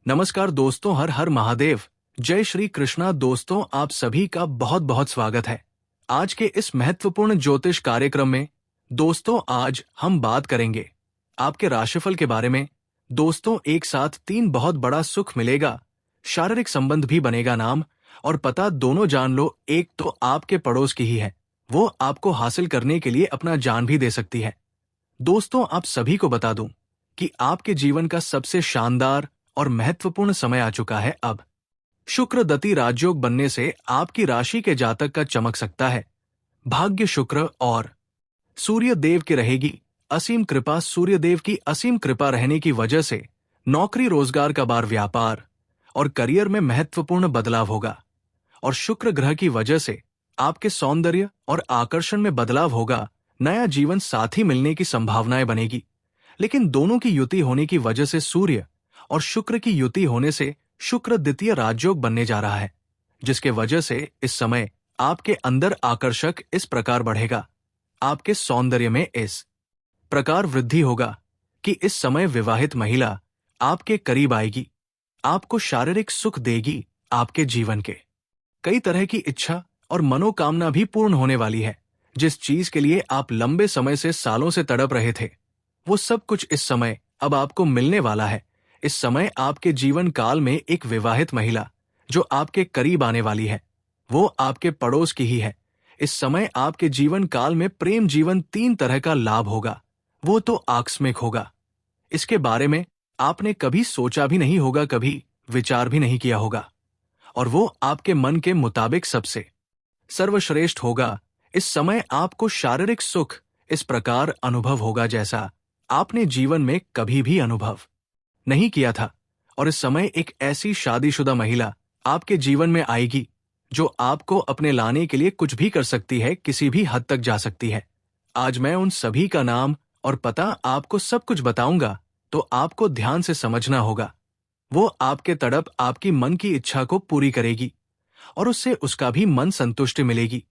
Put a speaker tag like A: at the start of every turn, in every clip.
A: नमस्कार दोस्तों, हर हर महादेव। जय श्री कृष्णा। दोस्तों, आप सभी का बहुत बहुत स्वागत है आज के इस महत्वपूर्ण ज्योतिष कार्यक्रम में। दोस्तों, आज हम बात करेंगे आपके राशिफल के बारे में। दोस्तों, एक साथ 3 बहुत बड़ा सुख मिलेगा, शारीरिक संबंध भी बनेगा, नाम और पता दोनों जान लो। एक तो आपके पड़ोस की ही है, वो आपको हासिल करने के लिए अपना जान भी दे सकती है। दोस्तों, आप सभी को बता दूं कि आपके जीवन का सबसे शानदार और महत्वपूर्ण समय आ चुका है। अब शुक्र दति राजयोग बनने से आपकी राशि के जातक का चमक सकता है। भाग्य शुक्र और सूर्य देव की रहेगी असीम कृपा। सूर्य देव की असीम कृपा रहने की वजह से नौकरी, रोजगार का बार, व्यापार और करियर में महत्वपूर्ण बदलाव होगा। और शुक्र ग्रह की वजह से आपके सौंदर्य और आकर्षण में बदलाव होगा। नया जीवन साथी मिलने की संभावनाएं बनेगी। लेकिन दोनों की युति होने की वजह से, सूर्य और शुक्र की युति होने से शुक्र द्वितीय राजयोग बनने जा रहा है, जिसके वजह से इस समय आपके अंदर आकर्षक इस प्रकार बढ़ेगा, आपके सौंदर्य में इस प्रकार वृद्धि होगा कि इस समय विवाहित महिला आपके करीब आएगी, आपको शारीरिक सुख देगी। आपके जीवन के कई तरह की इच्छा और मनोकामना भी पूर्ण होने वाली है। जिस चीज के लिए आप लंबे समय से, सालों से तड़प रहे थे, वो सब कुछ इस समय अब आपको मिलने वाला है। इस समय आपके जीवन काल में एक विवाहित महिला जो आपके करीब आने वाली है, वो आपके पड़ोस की ही है। इस समय आपके जीवन काल में प्रेम जीवन 3 तरह का लाभ होगा। वो तो आकस्मिक होगा, इसके बारे में आपने कभी सोचा भी नहीं होगा, कभी विचार भी नहीं किया होगा, और वो आपके मन के मुताबिक सबसे सर्वश्रेष्ठ होगा। इस समय आपको शारीरिक सुख इस प्रकार अनुभव होगा जैसा आपने जीवन में कभी भी अनुभव नहीं किया था। और इस समय एक ऐसी शादीशुदा महिला आपके जीवन में आएगी जो आपको अपने लाने के लिए कुछ भी कर सकती है, किसी भी हद तक जा सकती है। आज मैं उन सभी का नाम और पता आपको सब कुछ बताऊंगा, तो आपको ध्यान से समझना होगा। वो आपके तड़प, आपकी मन की इच्छा को पूरी करेगी और उससे उसका भी मन संतुष्टि मिलेगी।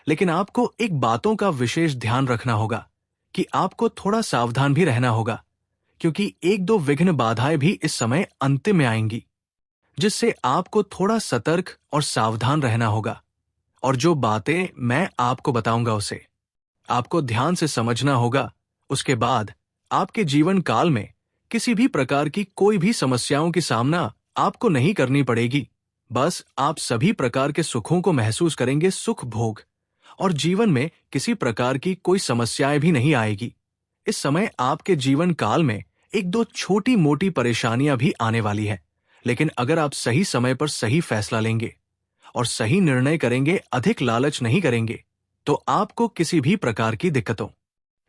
A: लेकिन आपको एक बातों का विशेष ध्यान रखना होगा कि आपको थोड़ा सावधान भी रहना होगा, क्योंकि 1-2 विघ्न बाधाएं भी इस समय अंतिम में आएंगी, जिससे आपको थोड़ा सतर्क और सावधान रहना होगा। और जो बातें मैं आपको बताऊंगा उसे आपको ध्यान से समझना होगा। उसके बाद आपके जीवन काल में किसी भी प्रकार की कोई भी समस्याओं की सामना आपको नहीं करनी पड़ेगी। बस आप सभी प्रकार के सुखों को महसूस करेंगे, सुख भोग, और जीवन में किसी प्रकार की कोई समस्याएं भी नहीं आएगी। इस समय आपके जीवन काल में 1-2 छोटी मोटी परेशानियां भी आने वाली है, लेकिन अगर आप सही समय पर सही फैसला लेंगे और सही निर्णय करेंगे, अधिक लालच नहीं करेंगे, तो आपको किसी भी प्रकार की दिक्कतों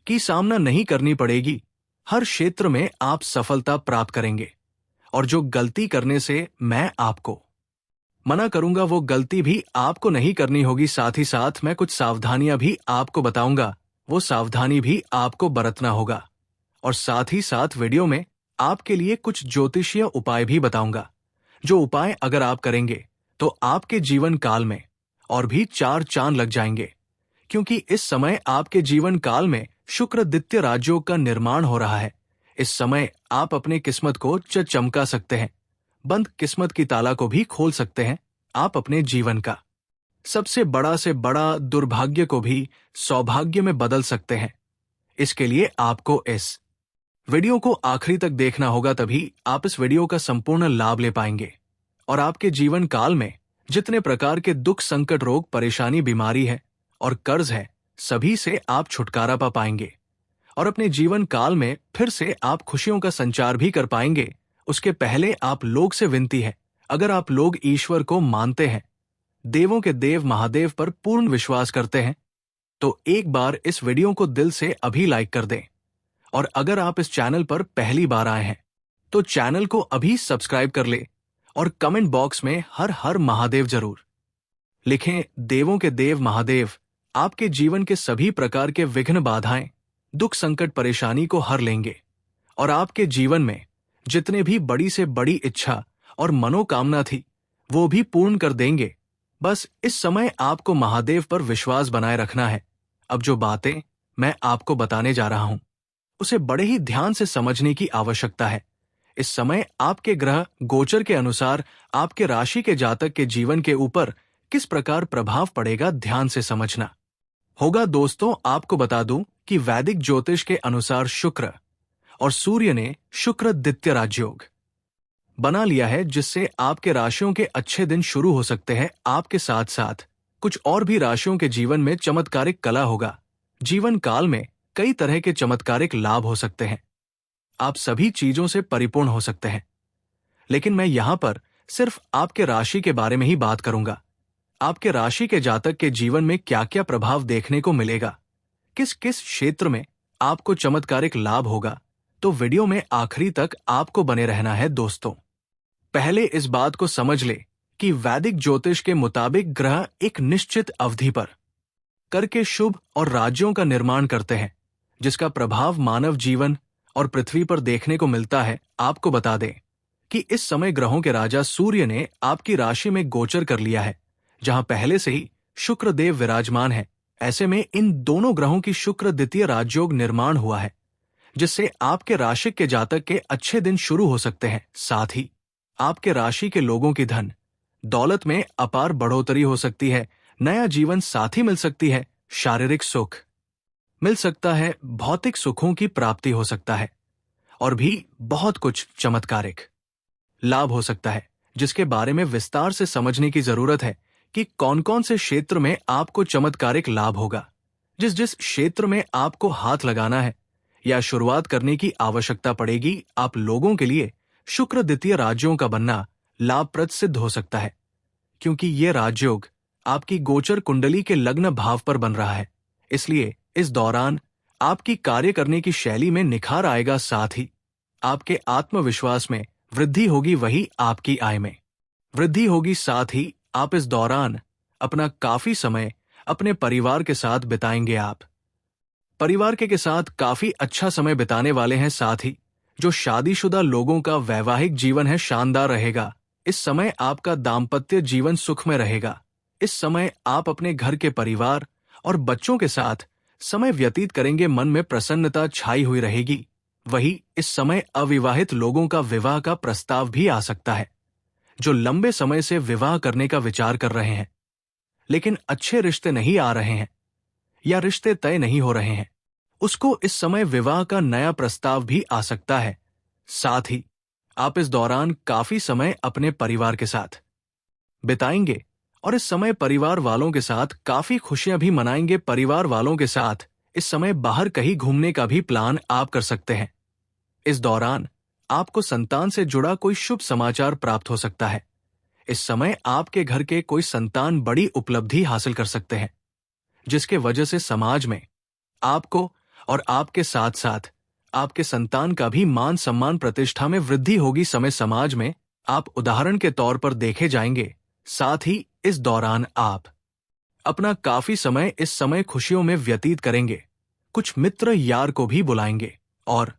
A: की सामना नहीं करनी पड़ेगी। हर क्षेत्र में आप सफलता प्राप्त करेंगे। और जो गलती करने से मैं आपको मना करूंगा, वो गलती भी आपको नहीं करनी होगी। साथ ही साथ मैं कुछ सावधानियां भी आपको बताऊंगा, वो सावधानी भी आपको बरतना होगा। और साथ ही साथ वीडियो में आपके लिए कुछ ज्योतिषीय उपाय भी बताऊंगा, जो उपाय अगर आप करेंगे तो आपके जीवन काल में और भी 4 चांद लग जाएंगे। क्योंकि इस समय आपके जीवन काल में शुक्र द्वितीय राजयोग का निर्माण हो रहा है। इस समय आप अपने किस्मत को चमका सकते हैं, बंद किस्मत की ताला को भी खोल सकते हैं। आप अपने जीवन का सबसे बड़ा से बड़ा दुर्भाग्य को भी सौभाग्य में बदल सकते हैं। इसके लिए आपको इस वीडियो को आखिरी तक देखना होगा, तभी आप इस वीडियो का संपूर्ण लाभ ले पाएंगे और आपके जीवन काल में जितने प्रकार के दुख, संकट, रोग, परेशानी, बीमारी है और कर्ज है, सभी से आप छुटकारा पा पाएंगे और अपने जीवन काल में फिर से आप खुशियों का संचार भी कर पाएंगे। उसके पहले आप लोग से विनती है, अगर आप लोग ईश्वर को मानते हैं, देवों के देव महादेव पर पूर्ण विश्वास करते हैं, तो एक बार इस वीडियो को दिल से अभी लाइक कर दें। और अगर आप इस चैनल पर पहली बार आए हैं तो चैनल को अभी सब्सक्राइब कर ले और कमेंट बॉक्स में हर हर महादेव जरूर लिखें। देवों के देव महादेव आपके जीवन के सभी प्रकार के विघ्न, बाधाएं, दुख, संकट, परेशानी को हर लेंगे और आपके जीवन में जितने भी बड़ी से बड़ी इच्छा और मनोकामना थी, वो भी पूर्ण कर देंगे। बस इस समय आपको महादेव पर विश्वास बनाए रखना है। अब जो बातें मैं आपको बताने जा रहा हूं, उसे बड़े ही ध्यान से समझने की आवश्यकता है। इस समय आपके ग्रह गोचर के अनुसार आपके राशि के जातक के जीवन के ऊपर किस प्रकार प्रभाव पड़ेगा, ध्यान से समझना होगा। दोस्तों, आपको बता दूं कि वैदिक ज्योतिष के अनुसार शुक्र और सूर्य ने शुक्र द्वितीय राजयोग बना लिया है, जिससे आपके राशियों के अच्छे दिन शुरू हो सकते हैं। आपके साथ साथ कुछ और भी राशियों के जीवन में चमत्कारिक कला होगा। जीवन काल में कई तरह के चमत्कारिक लाभ हो सकते हैं। आप सभी चीजों से परिपूर्ण हो सकते हैं, लेकिन मैं यहां पर सिर्फ आपके राशि के बारे में ही बात करूंगा। आपके राशि के जातक के जीवन में क्या क्या प्रभाव देखने को मिलेगा, किस किस क्षेत्र में आपको चमत्कारिक लाभ होगा, तो वीडियो में आखिरी तक आपको बने रहना है। दोस्तों, पहले इस बात को समझ ले कि वैदिक ज्योतिष के मुताबिक ग्रह एक निश्चित अवधि पर करके शुभ और राज्यों का निर्माण करते हैं, जिसका प्रभाव मानव जीवन और पृथ्वी पर देखने को मिलता है। आपको बता दें कि इस समय ग्रहों के राजा सूर्य ने आपकी राशि में गोचर कर लिया है, जहां पहले से ही शुक्र देव विराजमान है। ऐसे में इन दोनों ग्रहों की शुक्र द्वितीय राजयोग निर्माण हुआ है, जिससे आपके राशि के जातक के अच्छे दिन शुरू हो सकते हैं। साथ ही आपके राशि के लोगों की धन दौलत में अपार बढ़ोतरी हो सकती है, नया जीवन साथी मिल सकती है, शारीरिक सुख मिल सकता है, भौतिक सुखों की प्राप्ति हो सकता है, और भी बहुत कुछ चमत्कारिक लाभ हो सकता है, जिसके बारे में विस्तार से समझने की जरूरत है कि कौन कौन से क्षेत्र में आपको चमत्कारिक लाभ होगा। जिस जिस क्षेत्र में आपको हाथ लगाना है या शुरुआत करने की आवश्यकता पड़ेगी, आप लोगों के लिए शुक्र द्वितीय राजयोग का बनना लाभप्रद सिद्ध हो सकता है, क्योंकि ये राजयोग आपकी गोचर कुंडली के लग्न भाव पर बन रहा है। इसलिए इस दौरान आपकी कार्य करने की शैली में निखार आएगा, साथ ही आपके आत्मविश्वास में वृद्धि होगी, वही आपकी आय में वृद्धि होगी। साथ ही आप इस दौरान अपना काफी समय अपने परिवार के साथ बिताएंगे। आप परिवार के साथ काफी अच्छा समय बिताने वाले हैं। साथ ही जो शादीशुदा लोगों का वैवाहिक जीवन है शानदार रहेगा। इस समय आपका दाम्पत्य जीवन सुख में रहेगा। इस समय आप अपने घर के परिवार और बच्चों के साथ समय व्यतीत करेंगे, मन में प्रसन्नता छाई हुई रहेगी। वही इस समय अविवाहित लोगों का विवाह का प्रस्ताव भी आ सकता है। जो लंबे समय से विवाह करने का विचार कर रहे हैं, लेकिन अच्छे रिश्ते नहीं आ रहे हैं या रिश्ते तय नहीं हो रहे हैं, उसको इस समय विवाह का नया प्रस्ताव भी आ सकता है। साथ ही आप इस दौरान काफी समय अपने परिवार के साथ बिताएंगे और इस समय परिवार वालों के साथ काफी खुशियां भी मनाएंगे। परिवार वालों के साथ इस समय बाहर कहीं घूमने का भी प्लान आप कर सकते हैं। इस दौरान आपको संतान से जुड़ा कोई शुभ समाचार प्राप्त हो सकता है। इस समय आपके घर के कोई संतान बड़ी उपलब्धि हासिल कर सकते हैं, जिसके वजह से समाज में आपको और आपके साथ साथ आपके संतान का भी मान सम्मान प्रतिष्ठा में वृद्धि होगी। समय समाज में आप उदाहरण के तौर पर देखे जाएंगे। साथ ही इस दौरान आप अपना काफी समय इस समय खुशियों में व्यतीत करेंगे। कुछ मित्र यार को भी बुलाएंगे और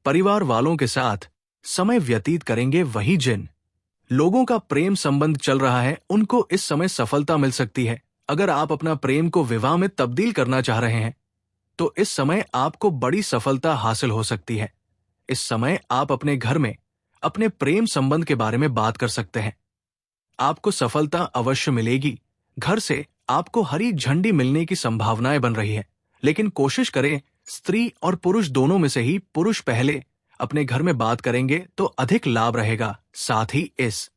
A: परिवार वालों के साथ समय व्यतीत करेंगे। वहीं जिन लोगों का प्रेम संबंध चल रहा है, उनको इस समय सफलता मिल सकती है। अगर आप अपना प्रेम को विवाह में तब्दील करना चाह रहे हैं, तो इस समय आपको बड़ी सफलता हासिल हो सकती है। इस समय आप अपने घर में अपने प्रेम संबंध के बारे में बात कर सकते हैं। आपको सफलता अवश्य मिलेगी। घर से आपको हरी झंडी मिलने की संभावनाएं बन रही है, लेकिन कोशिश करें स्त्री और पुरुष दोनों में से ही पुरुष पहले अपने घर में बात करेंगे तो अधिक लाभ रहेगा। साथ ही इस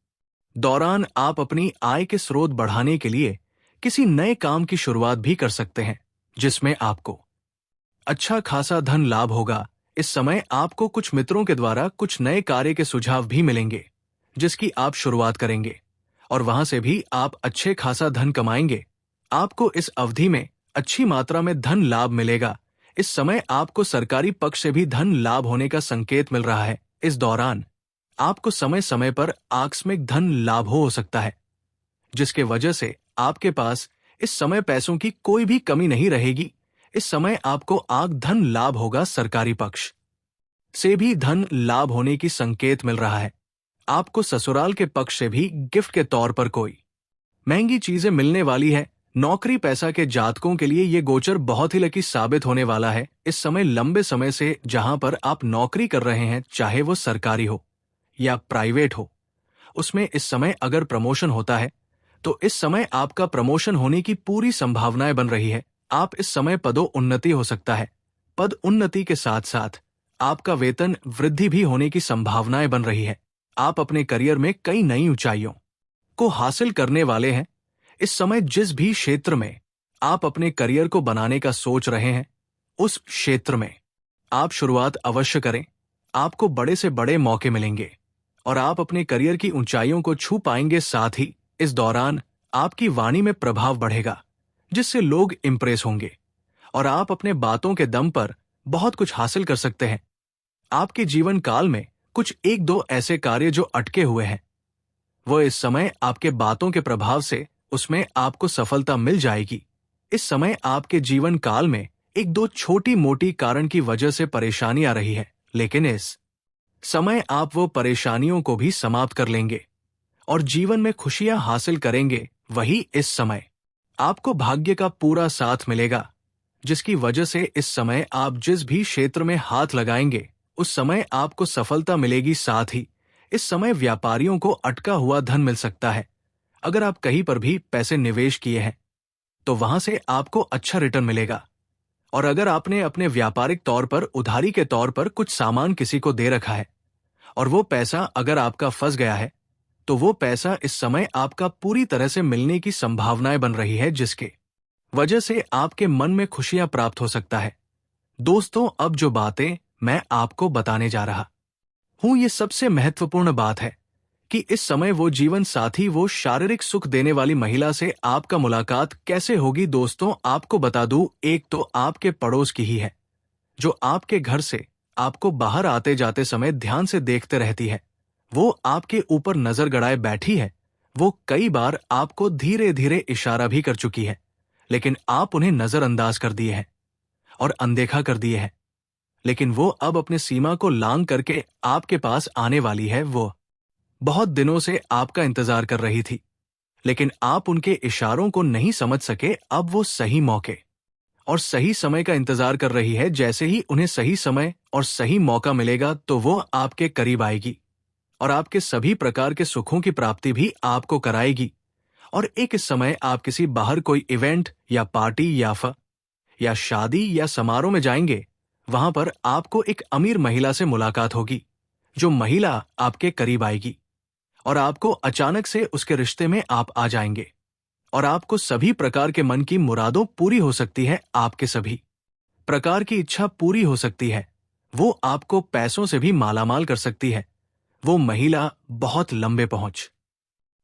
A: दौरान आप अपनी आय के स्रोत बढ़ाने के लिए किसी नए काम की शुरुआत भी कर सकते हैं, जिसमें आपको अच्छा खासा धन लाभ होगा। इस समय आपको कुछ मित्रों के द्वारा कुछ नए कार्य के सुझाव भी मिलेंगे, जिसकी आप शुरुआत करेंगे और वहां से भी आप अच्छे खासा धन कमाएंगे। आपको इस अवधि में अच्छी मात्रा में धन लाभ मिलेगा। इस समय आपको सरकारी पक्ष से भी धन लाभ होने का संकेत मिल रहा है। इस दौरान आपको समय समय पर आकस्मिक धन लाभ हो सकता है, जिसके वजह से आपके पास इस समय पैसों की कोई भी कमी नहीं रहेगी। इस समय आपको आग धन लाभ होगा। सरकारी पक्ष से भी धन लाभ होने की संकेत मिल रहा है। आपको ससुराल के पक्ष से भी गिफ्ट के तौर पर कोई महंगी चीजें मिलने वाली है। नौकरी पैसा के जातकों के लिए ये गोचर बहुत ही लकी साबित होने वाला है। इस समय लंबे समय से जहां पर आप नौकरी कर रहे हैं, चाहे वो सरकारी हो या प्राइवेट हो, उसमें इस समय अगर प्रमोशन होता है तो इस समय आपका प्रमोशन होने की पूरी संभावनाएं बन रही है। आप इस समय पदोन्नति हो सकता है। पद उन्नति के साथ साथ आपका वेतन वृद्धि भी होने की संभावनाएं बन रही है। आप अपने करियर में कई नई ऊंचाइयों को हासिल करने वाले हैं। इस समय जिस भी क्षेत्र में आप अपने करियर को बनाने का सोच रहे हैं, उस क्षेत्र में आप शुरुआत अवश्य करें। आपको बड़े से बड़े मौके मिलेंगे और आप अपने करियर की ऊंचाइयों को छू पाएंगे। साथ ही इस दौरान आपकी वाणी में प्रभाव बढ़ेगा, जिससे लोग इंप्रेस होंगे और आप अपने बातों के दम पर बहुत कुछ हासिल कर सकते हैं। आपके जीवन काल में कुछ एक दो ऐसे कार्य जो अटके हुए हैं, वो इस समय आपके बातों के प्रभाव से उसमें आपको सफलता मिल जाएगी। इस समय आपके जीवन काल में एक दो छोटी मोटी कारण की वजह से परेशानी आ रही है, लेकिन इस समय आप वो परेशानियों को भी समाप्त कर लेंगे और जीवन में खुशियां हासिल करेंगे। वही इस समय आपको भाग्य का पूरा साथ मिलेगा, जिसकी वजह से इस समय आप जिस भी क्षेत्र में हाथ लगाएंगे उस समय आपको सफलता मिलेगी। साथ ही इस समय व्यापारियों को अटका हुआ धन मिल सकता है। अगर आप कहीं पर भी पैसे निवेश किए हैं तो वहां से आपको अच्छा रिटर्न मिलेगा। और अगर आपने अपने व्यापारिक तौर पर उधारी के तौर पर कुछ सामान किसी को दे रखा है और वो पैसा अगर आपका फंस गया है, तो वो पैसा इस समय आपका पूरी तरह से मिलने की संभावनाएं बन रही है, जिसके वजह से आपके मन में खुशियां प्राप्त हो सकता है। दोस्तों, अब जो बातें मैं आपको बताने जा रहा हूं, ये सबसे महत्वपूर्ण बात है कि इस समय वो जीवन साथी, वो शारीरिक सुख देने वाली महिला से आपका मुलाकात कैसे होगी। दोस्तों, आपको बता दूं, एक तो आपके पड़ोस की ही है, जो आपके घर से आपको बाहर आते जाते समय ध्यान से देखते रहती है। वो आपके ऊपर नजर गड़ाए बैठी है। वो कई बार आपको धीरे धीरे इशारा भी कर चुकी है, लेकिन आप उन्हें नजरअंदाज कर दिए हैं और अनदेखा कर दिए हैं। लेकिन वो अब अपने सीमा को लांघ करके आपके पास आने वाली है। वो बहुत दिनों से आपका इंतजार कर रही थी, लेकिन आप उनके इशारों को नहीं समझ सके। अब वो सही मौके और सही समय का इंतजार कर रही है। जैसे ही उन्हें सही समय और सही मौका मिलेगा तो वो आपके करीब आएगी और आपके सभी प्रकार के सुखों की प्राप्ति भी आपको कराएगी। और एक इस समय आप किसी बाहर कोई इवेंट या पार्टी या शादी या समारोह में जाएंगे। वहां पर आपको एक अमीर महिला से मुलाकात होगी, जो महिला आपके करीब आएगी और आपको अचानक से उसके रिश्ते में आप आ जाएंगे और आपको सभी प्रकार के मन की मुरादों पूरी हो सकती है। आपके सभी प्रकार की इच्छा पूरी हो सकती है। वो आपको पैसों से भी मालामाल कर सकती है। वो महिला बहुत लंबे पहुंच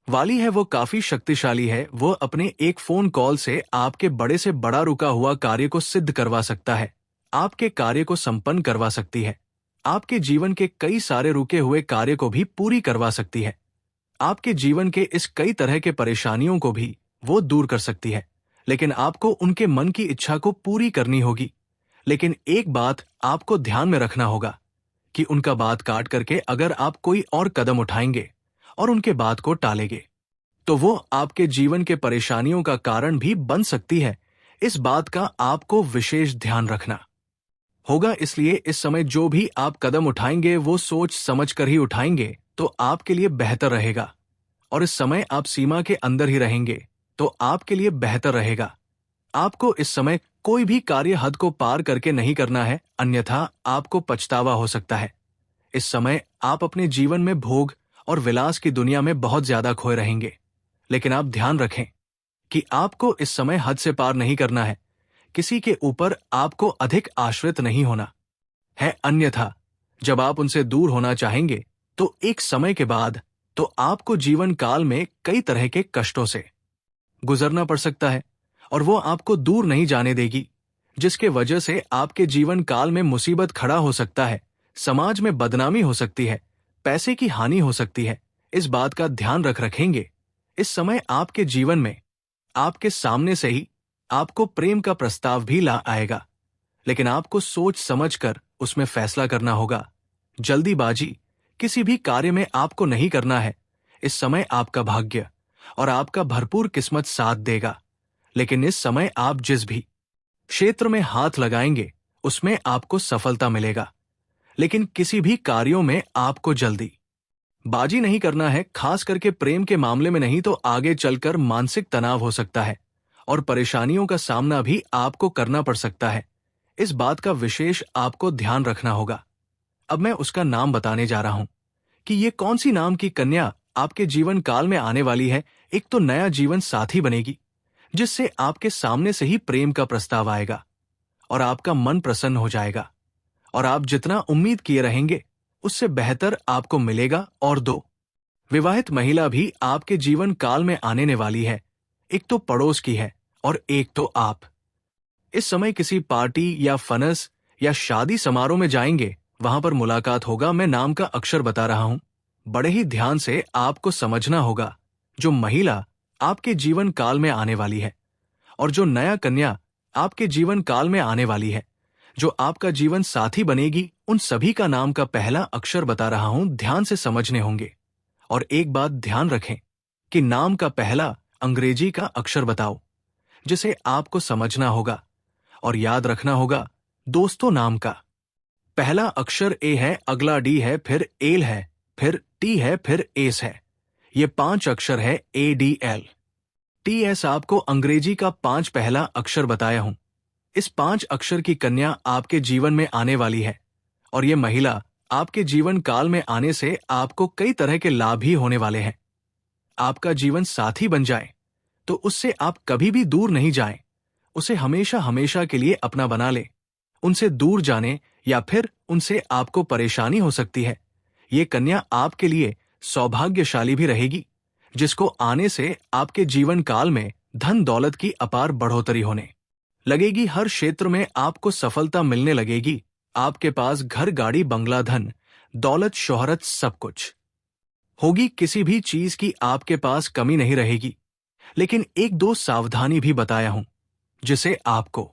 A: वाली है। वो काफी शक्तिशाली है। वो अपने एक फोन कॉल से आपके बड़े से बड़ा रुका हुआ कार्य को सिद्ध करवा सकता है, आपके कार्य को संपन्न करवा सकती है, आपके जीवन के कई सारे रुके हुए कार्य को भी पूरी करवा सकती है। आपके जीवन के इस कई तरह के परेशानियों को भी वो दूर कर सकती है, लेकिन आपको उनके मन की इच्छा को पूरी करनी होगी। लेकिन एक बात आपको ध्यान में रखना होगा कि उनका बात काट करके अगर आप कोई और कदम उठाएंगे और उनके बात को टालेंगे तो वो आपके जीवन के परेशानियों का कारण भी बन सकती है। इस बात का आपको विशेष ध्यान रखना होगा। इसलिए इस समय जो भी आप कदम उठाएंगे वो सोच समझ कर ही उठाएंगे तो आपके लिए बेहतर रहेगा। और इस समय आप सीमा के अंदर ही रहेंगे तो आपके लिए बेहतर रहेगा। आपको इस समय कोई भी कार्य हद को पार करके नहीं करना है, अन्यथा आपको पछतावा हो सकता है। इस समय आप अपने जीवन में भोग और विलास की दुनिया में बहुत ज्यादा खोए रहेंगे, लेकिन आप ध्यान रखें कि आपको इस समय हद से पार नहीं करना है। किसी के ऊपर आपको अधिक आश्रित नहीं होना है, अन्यथा जब आप उनसे दूर होना चाहेंगे तो एक समय के बाद तो आपको जीवन काल में कई तरह के कष्टों से गुजरना पड़ सकता है और वो आपको दूर नहीं जाने देगी, जिसके वजह से आपके जीवन काल में मुसीबत खड़ा हो सकता है, समाज में बदनामी हो सकती है, पैसे की हानि हो सकती है। इस बात का ध्यान रखेंगे। इस समय आपके जीवन में आपके सामने से ही आपको प्रेम का प्रस्ताव भी ला आएगा, लेकिन आपको सोच समझकर उसमें फैसला करना होगा। जल्दीबाजी किसी भी कार्य में आपको नहीं करना है। इस समय आपका भाग्य और आपका भरपूर किस्मत साथ देगा, लेकिन इस समय आप जिस भी क्षेत्र में हाथ लगाएंगे उसमें आपको सफलता मिलेगा, लेकिन किसी भी कार्यों में आपको जल्दी बाजी नहीं करना है, खास करके प्रेम के मामले में, नहीं तो आगे चलकर मानसिक तनाव हो सकता है और परेशानियों का सामना भी आपको करना पड़ सकता है। इस बात का विशेष आपको ध्यान रखना होगा। अब मैं उसका नाम बताने जा रहा हूं कि ये कौन सी नाम की कन्या आपके जीवन काल में आने वाली है। एक तो नया जीवन साथी बनेगी, जिससे आपके सामने से ही प्रेम का प्रस्ताव आएगा और आपका मन प्रसन्न हो जाएगा और आप जितना उम्मीद किए रहेंगे उससे बेहतर आपको मिलेगा। और दो विवाहित महिला भी आपके जीवन काल में आने वाली है। एक तो पड़ोस की है और एक तो आप। इस समय किसी पार्टी या फनस या शादी समारोह में जाएंगे, वहां पर मुलाकात होगा। मैं नाम का अक्षर बता रहा हूं, बड़े ही ध्यान से आपको समझना होगा। जो महिला आपके जीवन काल में आने वाली है और जो नया कन्या आपके जीवन काल में आने वाली है, जो आपका जीवन साथी बनेगी, उन सभी का नाम का पहला अक्षर बता रहा हूं, ध्यान से समझने होंगे। और एक बात ध्यान रखें कि नाम का पहला अंग्रेजी का अक्षर बताओ, जिसे आपको समझना होगा और याद रखना होगा। दोस्तों, नाम का पहला अक्षर ए है, अगला डी है, फिर एल है, फिर टी है, फिर एस है। ये 5 अक्षर है ADL। TS आपको अंग्रेजी का 5 पहला अक्षर बताया हूं। इस 5 अक्षर की कन्या आपके जीवन में आने वाली है और ये महिला आपके जीवन काल में आने से आपको कई तरह के लाभ ही होने वाले हैं। आपका जीवन साथी बन जाए तो उससे आप कभी भी दूर नहीं जाएं, उसे हमेशा हमेशा के लिए अपना बना ले। उनसे दूर जाने या फिर उनसे आपको परेशानी हो सकती है। ये कन्या आपके लिए सौभाग्यशाली भी रहेगी, जिसको आने से आपके जीवन काल में धन दौलत की अपार बढ़ोतरी होने लगेगी। हर क्षेत्र में आपको सफलता मिलने लगेगी। आपके पास घर, गाड़ी, बंगला, धन दौलत, शोहरत, सब कुछ होगी। किसी भी चीज की आपके पास कमी नहीं रहेगी। लेकिन एक दो सावधानी भी बताया हूं, जिसे आपको